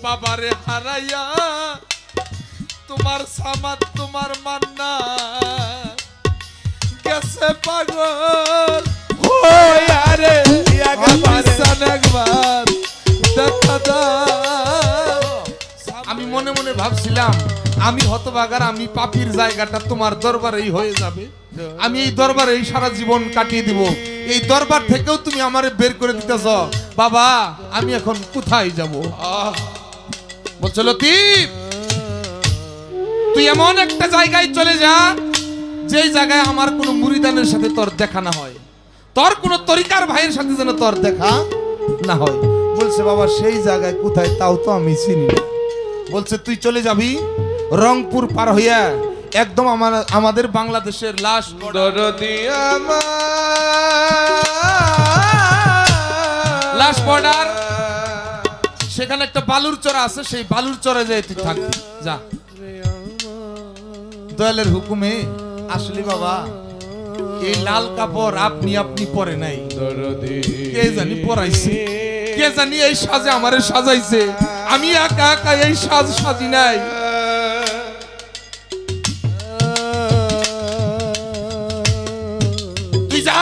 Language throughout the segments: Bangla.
বাবারে হারাইয়া তোমার সামাদ তোমার মান্না গেছে পাগল আরে একবার দেখা দাও। আমি মনে মনে ভাবছিলাম আমি হতভাগার আমি পাপীর জায়গাটা তোমার দরবারেই হয়ে যাবে, আমি এই দরবারে এই সারা জীবন কাটিয়ে দিব, এই দরবার থেকেও তুমি আমারে বের করে দিতেছ বাবা, আমি এখন কোথায় যাব? বলছো লতিফ তুই এমন একটা জায়গায় চলে যা যেই জায়গায় আমার কোনো মুরিদানের সাথে তোর দেখা না হয়, তোর কোনো তরিকার ভাইয়ের সাথে যেন তোর দেখা না হয়। বলছে বাবা সেই জায়গায় কোথায় তাও তো আমি চিনি না। বলছে তুই চলে যাবি রংপুর পার হইয়া একদম আমাদের বাংলাদেশের লাস্ট বর্ডার, সেখানে একটা বালুর চড়া আছে, সেই বালুর চরে যায় তুই থাকবি যা। দয়ালের হুকুমে আসলে বাবা এই লাল কাপড় আপনি আপনি পরে নাই, কে জানি পরাইছে, কে জানি এই সাজে আমারে সাজাইছে, আমি একা একা এই সাজ সাজি নাই। তুই যা।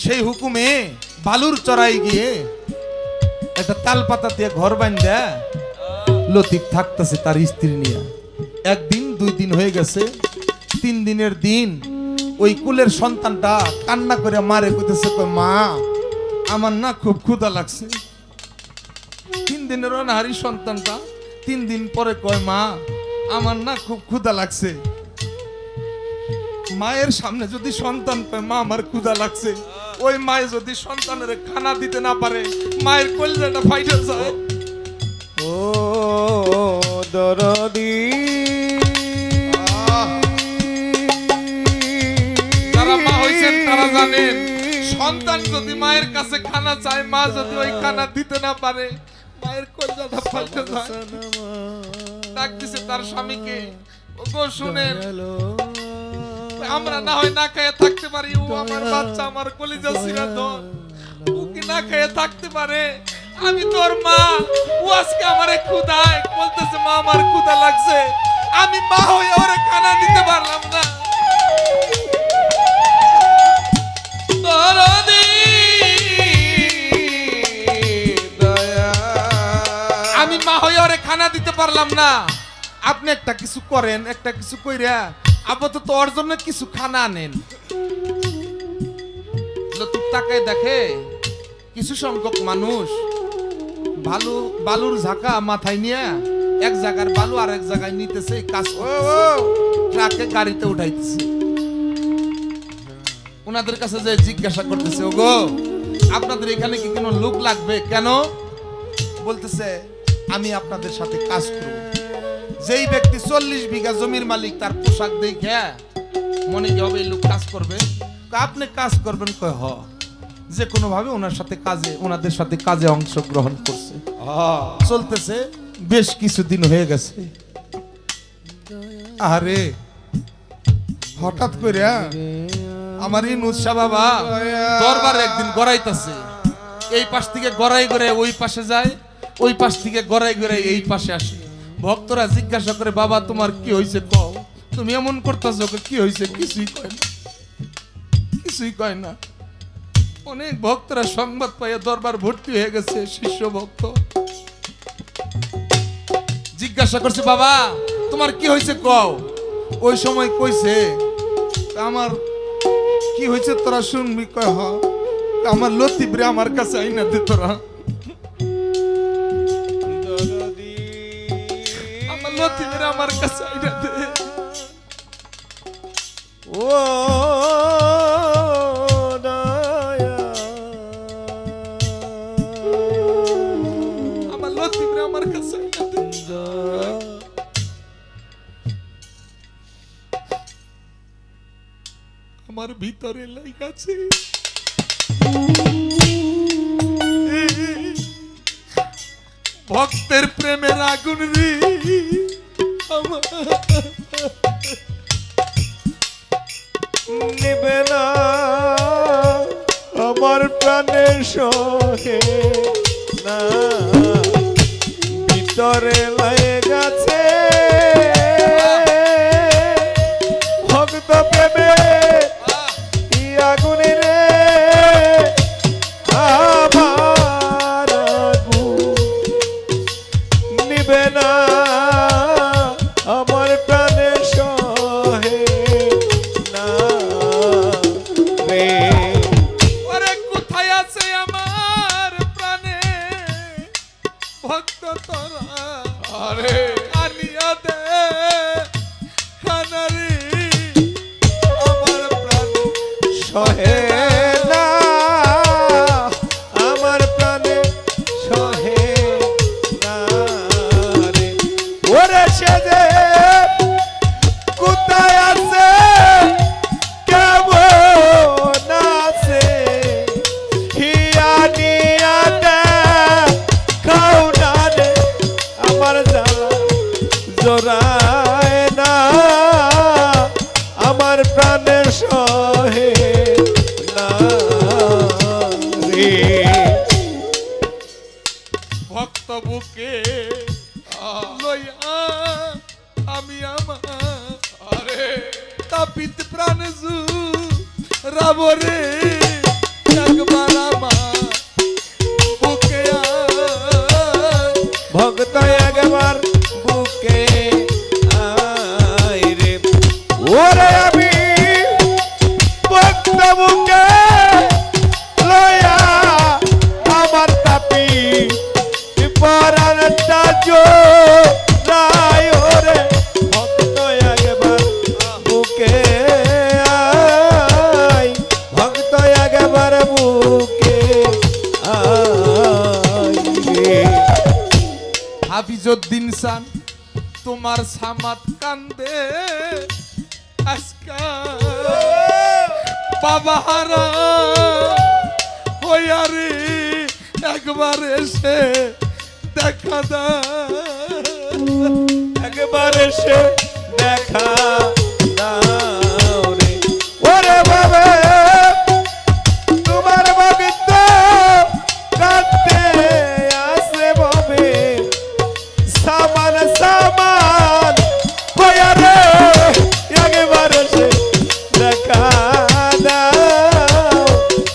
সেই হুকুমে বালুর চড়াই গিয়ে একটা তাল পাতা দিয়ে ঘর বান্ধা লতিফ থাকতেছে তার স্ত্রী নিয়ে। একদিন দুই দিন হয়ে গেছে, 3 দিনের দিন ওই কুলের সন্তানটা কান্না করে মারে কইতেছে মা আমার না খুব ক্ষুধা লাগছে। 3 দিনের অনাহারি সন্তানটা 3 দিন পরে কয় মা আমার না খুব ক্ষুধা লাগছে। মায়ের সামনে যদি সন্তান কয় মা আমার ক্ষুধা লাগছে, ওই মায়ে যদি সন্তানের খানা দিতে না পারে মায়ের কলিজাটা ফাইটে যায়। ও দরদি যারা মা হইছেন তারা জানেন সন্তান যদি মায়ের কাছে খানা চায়, মা যদি ওই খানা দিতে না পারে মায়ের কলিজাটা ফাইটে যায়। ডাকতেছে তার স্বামীকে, ওগো শুনেন আমরা না হয় না খেয়ে থাকতে পারি, ও আমার বাচ্চা আমার কলিজা ছিঁড়া ধন, ও কি না খেয়ে থাকতে পারে? আমি তোর মা, ও আজকে আমারে ক্ষুধায় বলতেছে মা আমার ক্ষুধা লাগছে, আমি মা হয়ে ওরে খানা দিতে পারলাম না। আমি মা হয়ে ওরে খানা দিতে পারলাম না, আপনি একটা কিছু করেন, একটা কিছু কইরা আপাতত ওর জন্য কিছু খানা আনেন। লতিফ তাকায় দেখে কিছু সংখ্যক মানুষ বালুর ঝাঁকা মাথায় নিয়ে এক জায়গার বালু আর এক জায়গায় নিতেছে, কাজ ট্রাকে গাড়িতে উঠাইতেছে। ওনাদের কাছে যে জিজ্ঞাসা করতেছে ওগো আপনাদের এখানে কি কোনো লোক লাগবে কেন? বলতেছে আমি আপনাদের সাথে কাজ করব। যেই ব্যক্তি 40 বিঘা জমির মালিক তার পোশাক দেখে মনে কি হবে এই লোক কাজ করবে? আপনি কাজ করবেন? কয় হ। যে কোনো ভাবে ওনাদের সাথে কাজে অংশগ্রহণ করছে, চলতেছে বেশ কিছুদিন হয়ে গেছে। আরে হঠাৎ করে আমার ইনুসা বাবা দরবারে একদিন গড়াইতেছে, এই পাশ থেকে গড়াই করে ওই পাশে যায়, ওই পাশ থেকে গড়াই করে এই পাশে আসে। ভক্তরা জিজ্ঞাসা করে বাবা তোমার কি হয়েছে কও, তুমি এমন করতেছো কি হয়েছে? কিছুই কয় না, কিছুই কয় না। অনেক ভক্তরা সংবাদ পাইয়া দরবার ভর্তি হয়ে গেছে, শিষ্য ভক্ত জিজ্ঞাসা করছে বাবা তোমার কি হয়েছে কও। ওই সময় কইছে আমার কি হয়েছে তোরা শুনবি? কয় হ, আমার লতিফ রে আমার কাছে আইনা দে তোরা, আমার লতিফ রে আমার কাছে আইনা দে। ও দয়া আমার লতিফ রে আমার কাছে আইনা দে। আমার ভিতরে লাগাছে ভক্তের প্রেমের আগুন রে, নিবে না আমার প্রাণের সহে না তরে লাই গেছে ভক্ত প্রেমে ই আগুনে রে আমার আগুন নিবে না আমার প্রাণে সহে না রে ওরে কোথায় আছে আমার প্রাণে ভক্ত তোরা আরে আনিয়া দে খানারি আমার প্রাণে সহে না আমার প্রাণে সহে না রে ওরে সে যে কোথায় আছে কেমন আছে হিয়া নিয়া দেখাও না রে আমার জ্বালা জোড়ায় না আমার প্রাণের সহে না রে ভক্ত বুকে লইয়া আমি আমার আরে তাপিত প্রাণ জু রাবরে একবার আমার বুকে আয়। ভক্ত একবার বুকে আয় রে ওরে আমি ভক্ত বুকে লয়া আমার তাপি পরানটা জো রায় ওরে ভক্ত একবার বুকে আয় ভক্ত একবার বুকে আয় রে হাফিজউদ্দিন সান তোমার সামাত কান্দে আজকা বাবা হারা হইয়া রে একবার এসে দেখা দা একবার এসে দেখা দাও রে ওরে বাবা তোমার ভক্ত কাঁদতে আসে ববে সামান সামান হইয়া রে একবার এসে দেখা দাও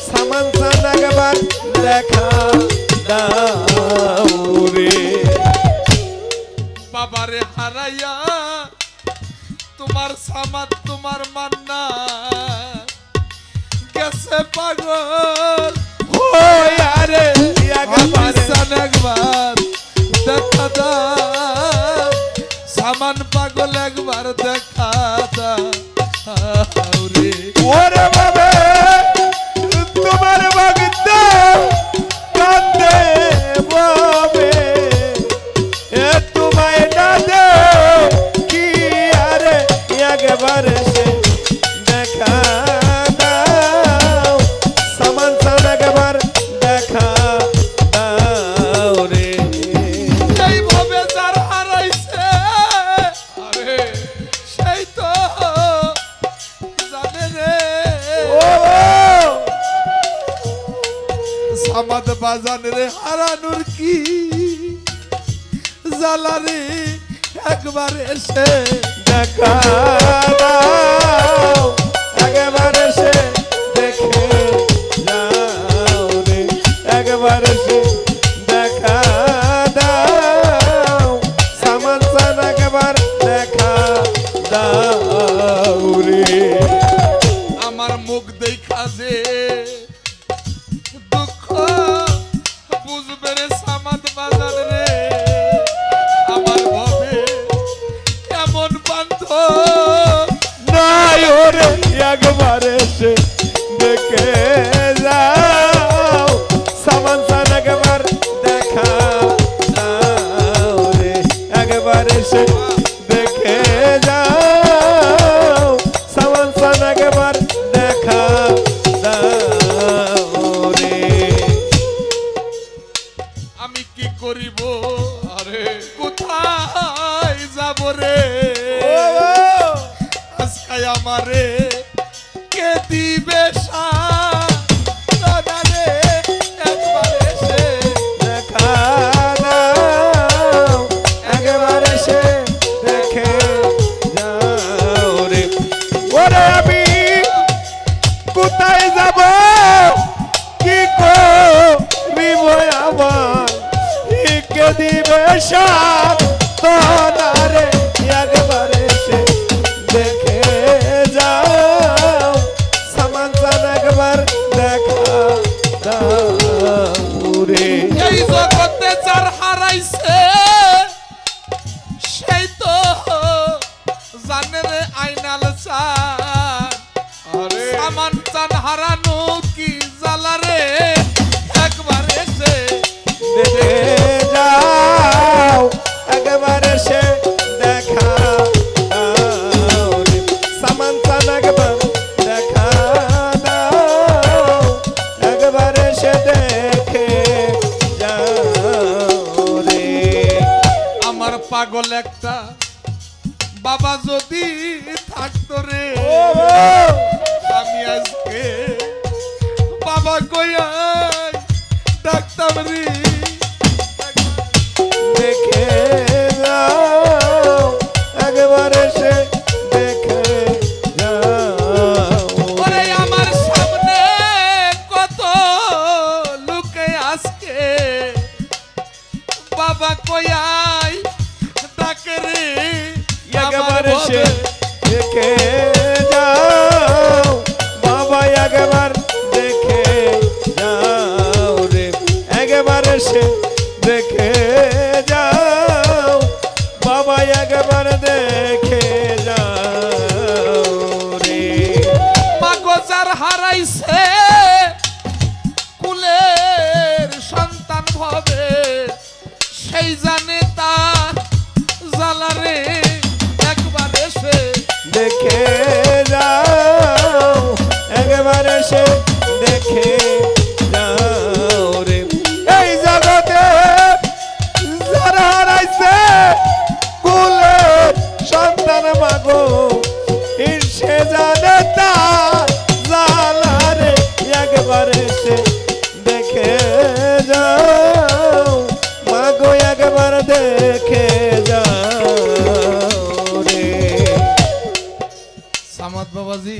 সামান সান একবার দেখা দাও রে বাবারে হারাইয়া তোমার সামাত তোমার মান্না গেছে পাগল হইয়া রে একবার সান একবার দেখা দাও সামান পাগল একবার দেখা দাও রে ওরে বাবা তোমার ভক্ত কান্দে ববে এ তোমায় না দে কি আরে একবার সে দেখা দাও সামান সান একবার দেখা দাও রে এইভাবে যার হারাইছে আরে সেই তো জানে রে ও সামাদ বাজান রে হারানোর কি জ্বালা রে একবার এসে দেখা দাও একবার সে দেখে যাও রে একবার সে দেখা দাও সামান সান একবার দেখা দাও রে আমার মুখ দেখা যে দুঃখ বুঝবে রে সামাদ বাজান রে আমার ভবে এমন বান্ধব নাই ওরে একবার সে দেখে যাও সামান সান একবার দেখা দাও রে একবার সে দেখে যাও সামান সান একবার দেখা দাও রে আমি কি করিব আরে কোথায় যাব রে আজকে আমারে কে দিবে সাধনা রে একবার এসে দেখা দাও সান্তনারে একবার এসে দেখে যাও সামান চান একবার দেখা দাও রে এই জগতে যার হারাইছে সেই তো জানে রে আইনাল চান আরে সামান চান হারানো কি জ্বালা রে একবার এসে দেখে যাও একবার এসে দেখা দাও রে সামান চান একবার দেখা দাও একবার এসে দেখে যাও রে আমার পাগল একটা বাবা যদি থাকতো রে আমি আজকে বাবা কইয়াই ডাকতাম রে দেখে যাও একবার এসে দেখে যাও ওরে আমার সামনে কত লোকে আজকে বাবা কইয়াই ডাকে রে একবার আমার এসে ভবে। দেখে যাও বাবা একবার দেখে যাও রে একবার এসে দেখে যাও বাবা একবার দেখে যাও রে মাগো যার হারাইছে কুলের সন্তান ভবে সেই জানে তার জ্বালা রে একবার এসে দেখে যাও একবার এসে দেখে যাও রে এই জগতে যারা হারাইছে কুলের সন্তান মাগো সে জানে তার জ্বালা রে একবার এসে দেখে যাও মাগো একবার দেখে যাও রে সামাদ বাবাজি